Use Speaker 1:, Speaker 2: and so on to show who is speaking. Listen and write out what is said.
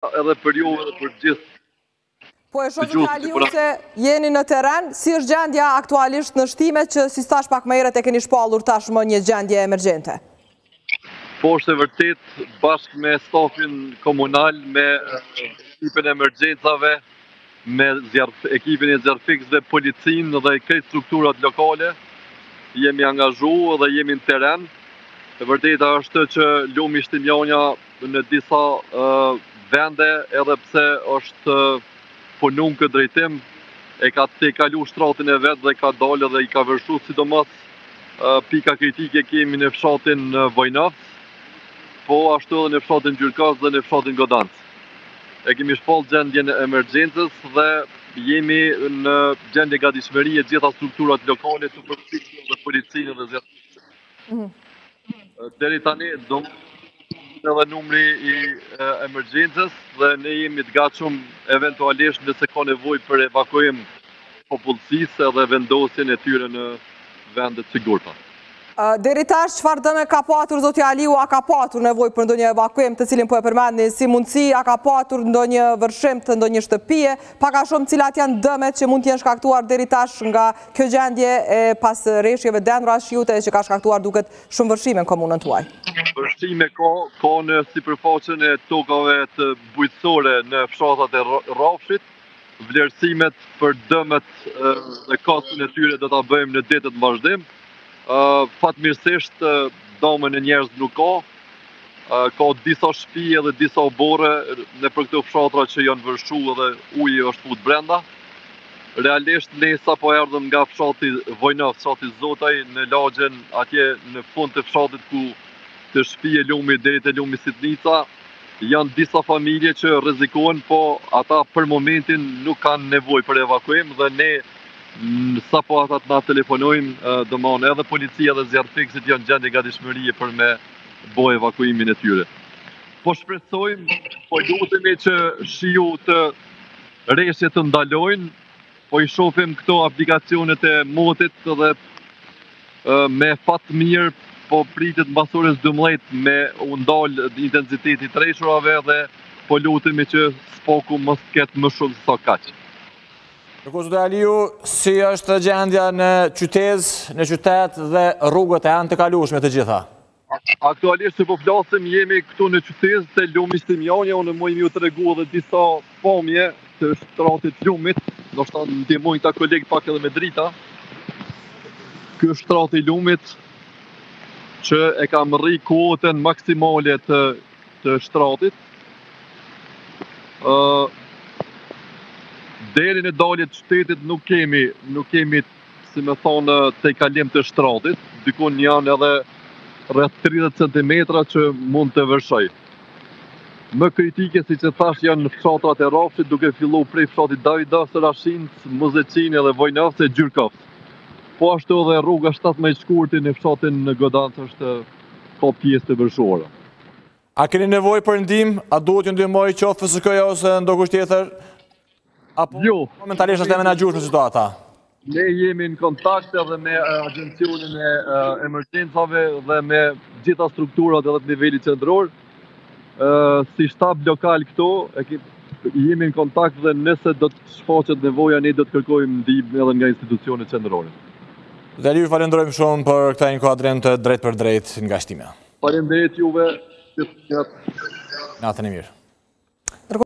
Speaker 1: edhe për ju edhe për gjithë.
Speaker 2: Po e shohë Aliu se jeni në teren, si është gjendja aktualisht në shtimet që si stash pak më herët e keni shpallur tashmë një gjendje emergjente?
Speaker 1: Po është e vërtet, bashkë me stafin komunal, me ekipin e emergjencave, me ekipin e zjarfiksve, policin dhe këtë strukturat lokale, jemi angazhu dhe jemi në teren. E vërteta është që lumi Shtimjanja në disa vende, edhe pse është punun këtë drejtim, e ka te kalu shtratin e vetë dhe ka dalë dhe i ka vërshu, sidomos pika kritike kemi në fshatin Vojnavc, po ashtu edhe në fshatin Gjyrkas dhe në fshatin Godancë. E kemi shpall gjendjen e emergjencës dhe jemi në gjendje gatishmërie gjitha strukturat lokale të përfshirë dhe policinë dhe zjarfiksve. Deri tani do edhe numri i emergjencës dhe ne jemi të gatshëm eventualisht nëse ka nevojë për evakuim popullsisë dhe vendosjen e tyre në vende të sigurta.
Speaker 2: Deri tash çfarë dëme ka patur zoti Aliu, a ka patur nevojë për ndonjë evakuim të cilin po e përmendni si mundësi, a ka patur ndonjë vërshim të ndonjë shtëpie, pak a shumë cilat janë dëmet që mund të jenë shkaktuar deri tash nga kjo gjendje e pas rreshjeve dendra shiute që ka shkaktuar duket shumë vërshime në komunën tuaj?
Speaker 1: Vërshime ka në sipërfaqen e tokave të bujqësore në fshatat e Rrafshit. Vlerësimet për dëmet dhe kostën e tyre do ta bëjmë në ditët në vazhdim. Fatmirësisht dëmën e njerëz nuk ka disa shtëpi edhe disa obore në për këto fshatra që janë vërshu edhe uji është fut brenda. Realisht ne sapo erdhëm nga fshati Vojnavc, fshati Zotaj, në lagjen atje në fund të fshatit ku të shtëpi e lumi deri te lumi Sitnica, janë disa familje që rrezikohen, po ata për momentin nuk kanë nevojë për evakuim dhe ne sa po ata na telefonojnë, domon edhe policia dhe zjarfiksit janë gjendje gatishmërie për me bo evakuimin e tyre. Po shpresojmë, po lutemi që shiu të rreshje të ndalojnë, po i shohim këto aplikacionet e motit dhe me fat mirë po pritet mbas orës 12 me u ndal intensiteti i treshurave dhe po lutemi që spoku mos ketë më shumë se sa kaq.
Speaker 3: Zoti Aliu, si është gjendja në qytet dhe rrugët e anë të kalueshme të gjitha?
Speaker 1: Aktualisht që po flasim jemi këtu në qytet te lumi Shtimjanja, unë më ju tregu edhe disa pamje të shtratit lumit, ndoshta ndihmojnë ta kolegë pak edhe me drita. Ky është shtrati i lumit që e kam rri kuotën maksimale të shtratit. Deri në dalje të qytetit nuk kemi si me thonë te kalim të shtratit, dikun janë edhe rreth 30 cm që mund të vërshoj. Më kritike si që thash janë në fshatrat e Rrafshit, duke fillu prej fshatit Davidas, Rashinc, Muzecin dhe Vojnavc e Gjyrkaf. Po ashtu edhe rruga 17 shkurti në fshatin në Godancë është ka pjesë të vërshuara.
Speaker 3: A keni nevojë për ndihmë? A duhet ju ndihmoj qoftë FSK-ja ose ndokush tjetër? Apo momentalisht është e menaxhueshme situata?
Speaker 1: Ne jemi në kontakt edhe me agjencionin e emergjencave dhe me gjitha strukturat edhe të nivelit qendror. Si shtab lokal këto, jemi në kontakt dhe nëse do të shfaqet nevoja, ne do të kërkojmë ndihmë edhe nga institucionet qendrore.
Speaker 3: Dhe ju falenderojmë shumë për këtë inkuadrim të drejt për drejt nga shtimja.
Speaker 1: Faleminderit juve.
Speaker 3: Natën e mirë.